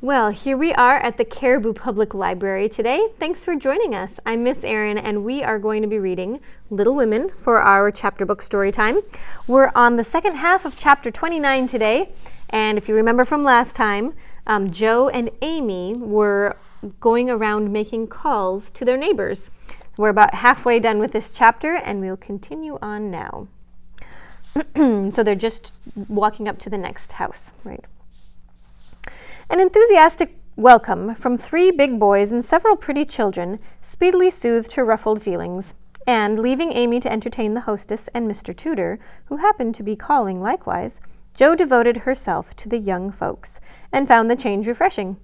Well, here we are at the Caribou Public Library today. Thanks for joining us. I'm Miss Erin, and we are going to be reading Little Women for our chapter book story time. We're on the second half of chapter 29 today, and if you remember from last time, Joe and Amy were going around making calls to their neighbors. We're about halfway done with this chapter, and we'll continue on now. So they're just walking up to the next house, right? An enthusiastic welcome from 3 big boys and several pretty children speedily soothed her ruffled feelings, and leaving Amy to entertain the hostess and Mr. Tudor, who happened to be calling likewise, Jo devoted herself to the young folks and found the change refreshing.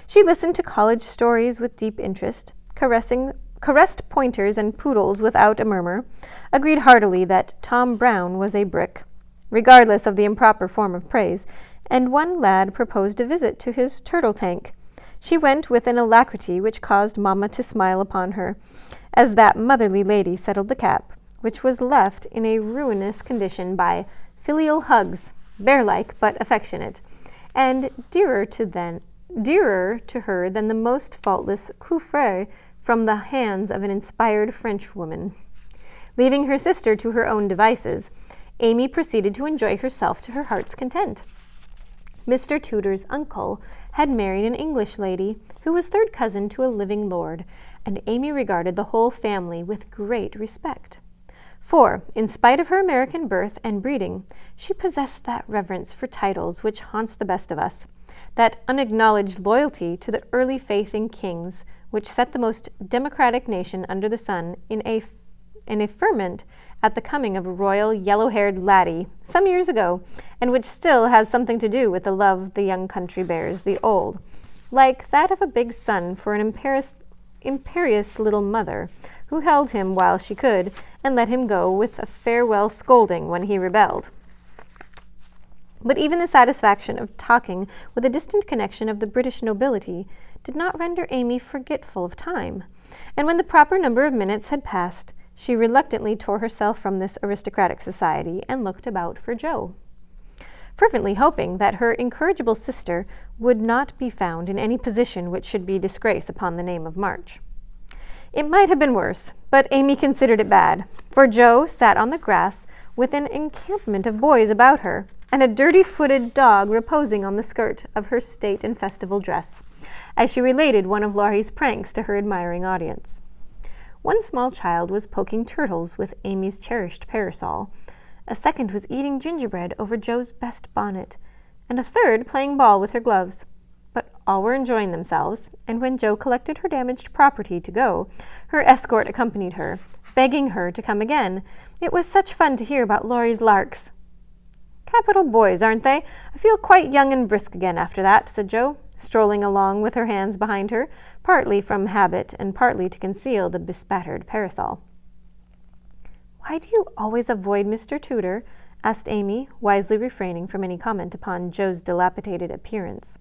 She listened to college stories with deep interest, caressed pointers and poodles without a murmur, agreed heartily that Tom Brown was a brick, regardless of the improper form of praise, and one lad proposed a visit to his turtle tank. She went with an alacrity which caused Mamma to smile upon her, as that motherly lady settled the cap, which was left in a ruinous condition by filial hugs, bear-like but affectionate, and dearer to her than the most faultless couvre from the hands of an inspired Frenchwoman. Leaving her sister to her own devices, Amy proceeded to enjoy herself to her heart's content. Mr. Tudor's uncle had married an English lady who was third cousin to a living lord, and Amy regarded the whole family with great respect. For, in spite of her American birth and breeding, she possessed that reverence for titles which haunts the best of us, that unacknowledged loyalty to the early faith in kings, which set the most democratic nation under the sun in a ferment at the coming of a royal yellow-haired laddie some years ago, and which still has something to do with the love the young country bears the old, like that of a big son for an imperious little mother, who held him while she could, and let him go with a farewell scolding when he rebelled. But even the satisfaction of talking with a distant connection of the British nobility did not render Amy forgetful of time, and when the proper number of minutes had passed, she reluctantly tore herself from this aristocratic society and looked about for Jo, fervently hoping that her incorrigible sister would not be found in any position which should be disgrace upon the name of March. It might have been worse, but Amy considered it bad, for Jo sat on the grass with an encampment of boys about her, and a dirty-footed dog reposing on the skirt of her state and festival dress, as she related one of Laurie's pranks to her admiring audience. One small child was poking turtles with Amy's cherished parasol, a second was eating gingerbread over Jo's best bonnet, and a third playing ball with her gloves. But all were enjoying themselves, and when Jo collected her damaged property to go, her escort accompanied her, begging her to come again. It was such fun to hear about Laurie's larks. "Capital boys, aren't they? I feel quite young and brisk again after that," said Jo, strolling along with her hands behind her, partly from habit and partly to conceal the bespattered parasol. "Why do you always avoid Mr. Tudor?" asked Amy, wisely refraining from any comment upon Jo's dilapidated appearance.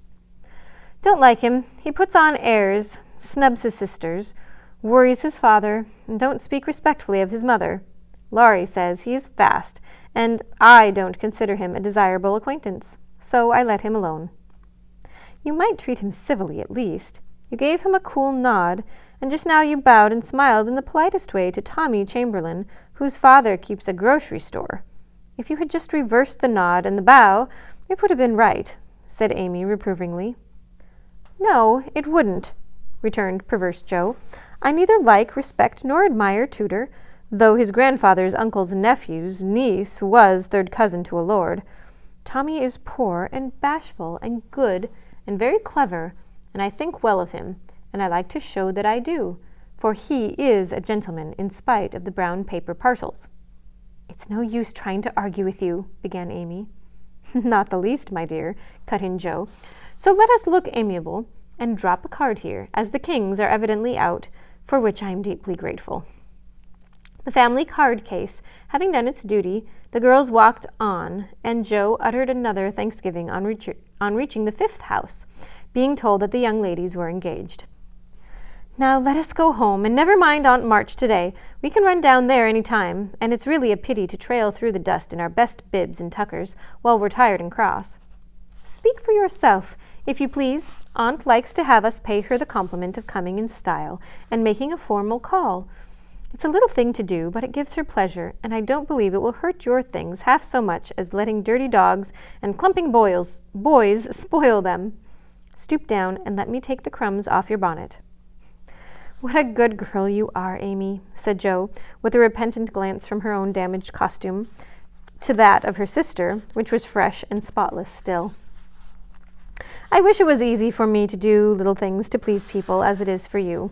"Don't like him. He puts on airs, snubs his sisters, worries his father, and don't speak respectfully of his mother. Laurie says he is fast, and I don't consider him a desirable acquaintance, so I let him alone." "You might treat him civilly at least. You gave him a cool nod, and just now you bowed and smiled in the politest way to Tommy Chamberlain, whose father keeps a grocery store. If you had just reversed the nod and the bow, it would have been right," said Amy reprovingly. "No, it wouldn't," returned perverse Jo. "I neither like, respect, nor admire Tudor, though his grandfather's uncle's nephew's niece was third cousin to a lord. Tommy is poor and bashful and good and very clever, and I think well of him, and I like to show that I do, for he is a gentleman in spite of the brown paper parcels." "It's no use trying to argue with you," began Amy. "Not the least, my dear," cut in Jo. "So let us look amiable and drop a card here, as the Kings are evidently out, for which I am deeply grateful." The family card case having done its duty, the girls walked on, and Jo uttered another thanksgiving on reaching the 5th house, being told that the young ladies were engaged. "Now let us go home, and never mind Aunt March today. We can run down there any time, and it's really a pity to trail through the dust in our best bibs and tuckers while we're tired and cross." "Speak for yourself, if you please. Aunt likes to have us pay her the compliment of coming in style and making a formal call. It's a little thing to do, but it gives her pleasure, and I don't believe it will hurt your things half so much as letting dirty dogs and clumping boys spoil them. Stoop down and let me take the crumbs off your bonnet." "What a good girl you are, Amy," said Jo, with a repentant glance from her own damaged costume to that of her sister, which was fresh and spotless still. "I wish it was easy for me to do little things to please people as it is for you.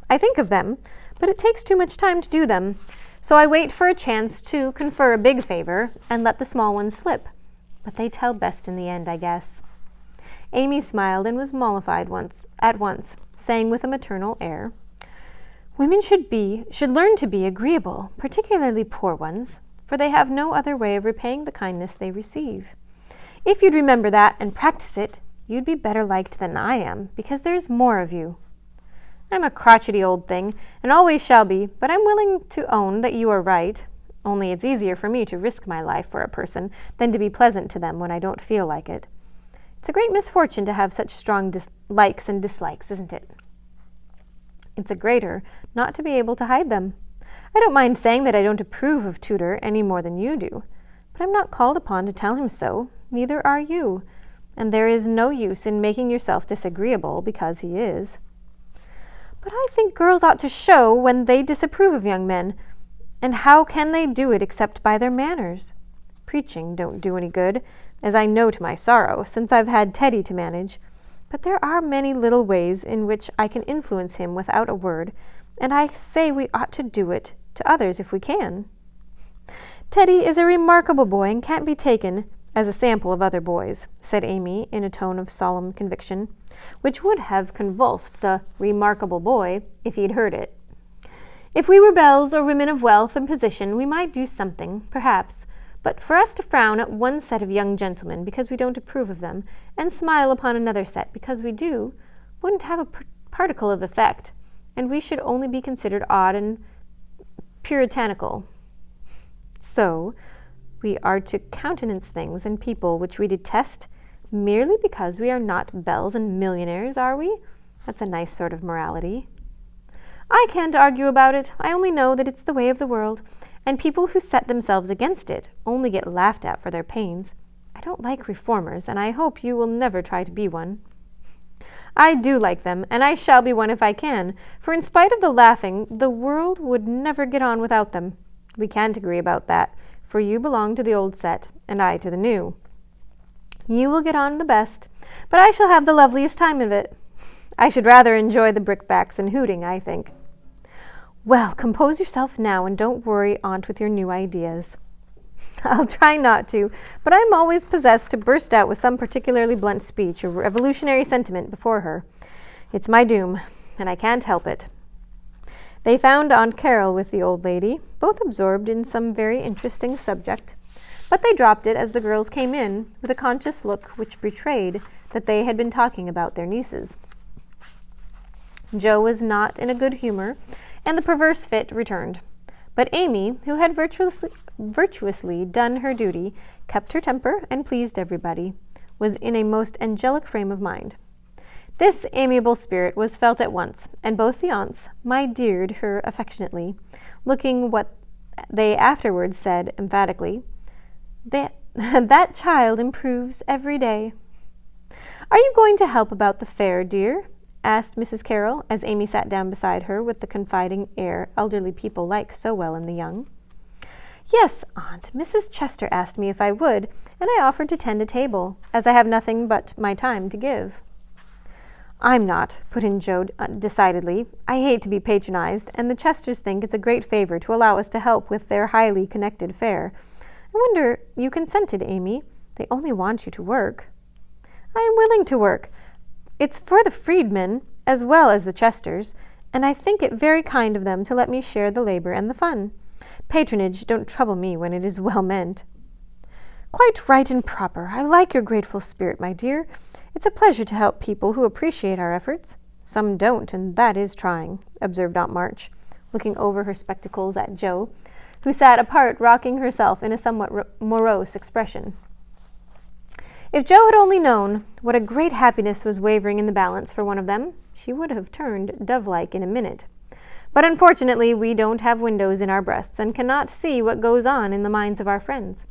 I think of them, but it takes too much time to do them, so I wait for a chance to confer a big favor and let the small ones slip. But they tell best in the end, I guess." Amy smiled and was mollified at once, saying with a maternal air, "Women should learn to be agreeable, particularly poor ones, for they have no other way of repaying the kindness they receive. If you'd remember that and practice it, you'd be better liked than I am, because there's more of you. I'm a crotchety old thing, and always shall be, but I'm willing to own that you are right. Only it's easier for me to risk my life for a person than to be pleasant to them when I don't feel like it. It's a great misfortune to have such strong likes and dislikes, isn't it? It's a greater not to be able to hide them. I don't mind saying that I don't approve of Tudor any more than you do, but I'm not called upon to tell him so, neither are you, and there is no use in making yourself disagreeable because he is. But I think girls ought to show when they disapprove of young men, and how can they do it except by their manners? Preaching don't do any good, as I know to my sorrow, since I've had Teddy to manage, but there are many little ways in which I can influence him without a word, and I say we ought to do it to others if we can. Teddy is a remarkable boy and can't be taken as a sample of other boys," said Amy in a tone of solemn conviction, which would have convulsed the remarkable boy if he'd heard it. "If we were belles or women of wealth and position, we might do something, perhaps, but for us to frown at one set of young gentlemen because we don't approve of them, and smile upon another set because we do, wouldn't have a particle of effect, and we should only be considered odd and puritanical. So, we are to countenance things and people which we detest merely because we are not belles and millionaires, are we? That's a nice sort of morality." "I can't argue about it. I only know that it's the way of the world, and people who set themselves against it only get laughed at for their pains. I don't like reformers, and I hope you will never try to be one." "I do like them, and I shall be one if I can, for in spite of the laughing, the world would never get on without them. We can't agree about that, for you belong to the old set, and I to the new. You will get on the best, but I shall have the loveliest time of it. I should rather enjoy the brickbats and hooting, I think." "Well, compose yourself now, and don't worry Aunt with your new ideas." "I'll try not to, but I'm always possessed to burst out with some particularly blunt speech or revolutionary sentiment before her. It's my doom, and I can't help it." They found Aunt Carrol with the old lady, both absorbed in some very interesting subject, but they dropped it as the girls came in, with a conscious look which betrayed that they had been talking about their nieces. Jo was not in a good humor, and the perverse fit returned. But Amy, who had virtuously done her duty, kept her temper, and pleased everybody, was in a most angelic frame of mind. This amiable spirit was felt at once, and both the aunts my-deared her affectionately, looking what they afterwards said emphatically, that child improves every day." "Are you going to help about the fair, dear?" asked Mrs. Carrol, as Amy sat down beside her with the confiding air elderly people like so well in the young. "Yes, Aunt, Mrs. Chester asked me if I would, and I offered to tend a table, as I have nothing but my time to give." "I'm not," put in Jo decidedly. "I hate to be patronized, and the Chesters think it's a great favor to allow us to help with their highly connected fair. I wonder you consented, Amy. They only want you to work." "I am willing to work. It's for the freedmen as well as the Chesters, and I think it very kind of them to let me share the labor and the fun. Patronage don't trouble me when it is well meant." "Quite right and proper. I like your grateful spirit, my dear. It's a pleasure to help people who appreciate our efforts. Some don't, and that is trying," observed Aunt March, looking over her spectacles at Jo, who sat apart rocking herself in a somewhat morose expression. If Jo had only known what a great happiness was wavering in the balance for one of them, she would have turned dove-like in a minute. But unfortunately, we don't have windows in our breasts and cannot see what goes on in the minds of our friends.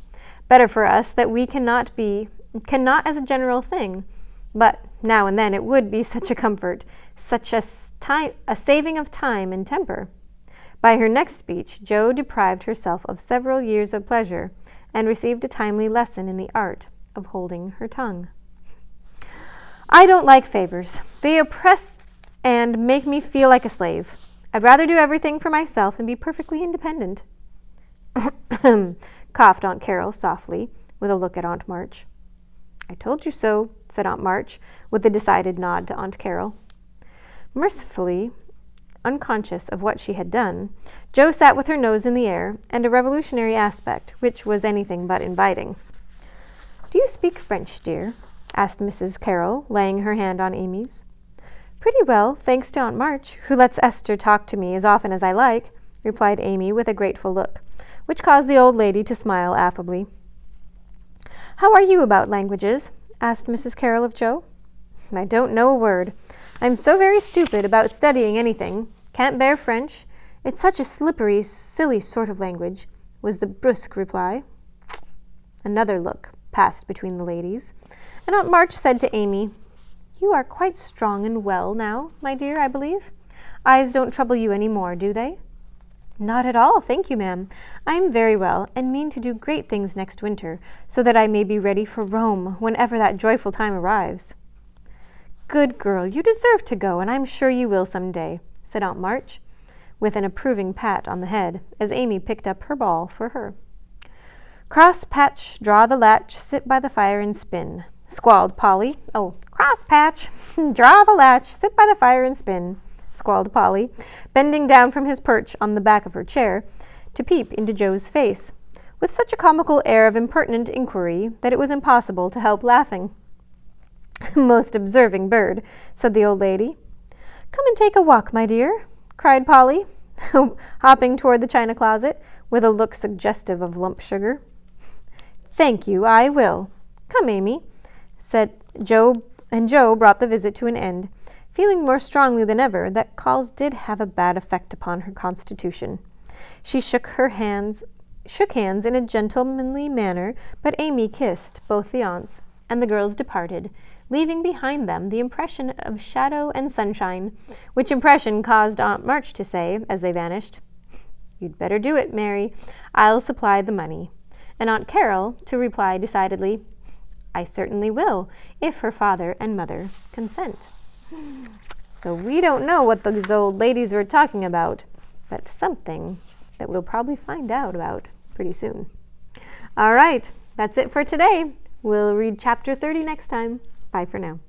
Better for us that we cannot as a general thing, but now and then it would be such a comfort, such a saving of time and temper. By her next speech, Jo deprived herself of several years of pleasure and received a timely lesson in the art of holding her tongue. I don't like favors. They oppress and make me feel like a slave. I'd rather do everything for myself and be perfectly independent. Coughed Aunt Carrol softly, with a look at Aunt March. I told you so, said Aunt March, with a decided nod to Aunt Carrol. Mercifully unconscious of what she had done, Jo sat with her nose in the air and a revolutionary aspect, which was anything but inviting. Do you speak French, dear? Asked Mrs. Carrol, laying her hand on Amy's. Pretty well, thanks to Aunt March, who lets Esther talk to me as often as I like, replied Amy with a grateful look, which caused the old lady to smile affably. How are you about languages? Asked Mrs. Carrol of Jo. I don't know a word. I'm so very stupid about studying anything. Can't bear French. It's such a slippery, silly sort of language, was the brusque reply. Another look passed between the ladies, and Aunt March said to Amy, You are quite strong and well now, my dear, I believe. Eyes don't trouble you any more, do they? Not at all, thank you, ma'am. I am very well, and mean to do great things next winter, so that I may be ready for Rome whenever that joyful time arrives. Good girl, you deserve to go, and I'm sure you will some day, said Aunt March, with an approving pat on the head, as Amy picked up her ball for her. Cross patch, draw the latch, sit by the fire and spin, squalled Polly. Oh, cross patch, draw the latch, sit by the fire and spin, squalled Polly, bending down from his perch on the back of her chair to peep into Jo's face, with such a comical air of impertinent inquiry that it was impossible to help laughing. Most observing bird, said the old lady. Come and take a walk, my dear, cried Polly, hopping toward the china closet with a look suggestive of lump sugar. Thank you, I will. Come, Amy, said Jo, and Jo brought the visit to an end, feeling more strongly than ever that calls did have a bad effect upon her constitution. She shook hands in a gentlemanly manner, but Amy kissed both the aunts, and the girls departed, leaving behind them the impression of shadow and sunshine, which impression caused Aunt March to say, as they vanished, You'd better do it, Mary. I'll supply the money. And Aunt Carrol to reply decidedly, I certainly will, if her father and mother consent. So we don't know what those old ladies were talking about, but something that we'll probably find out about pretty soon. All right, that's it for today. We'll read chapter 30 next time. Bye for now.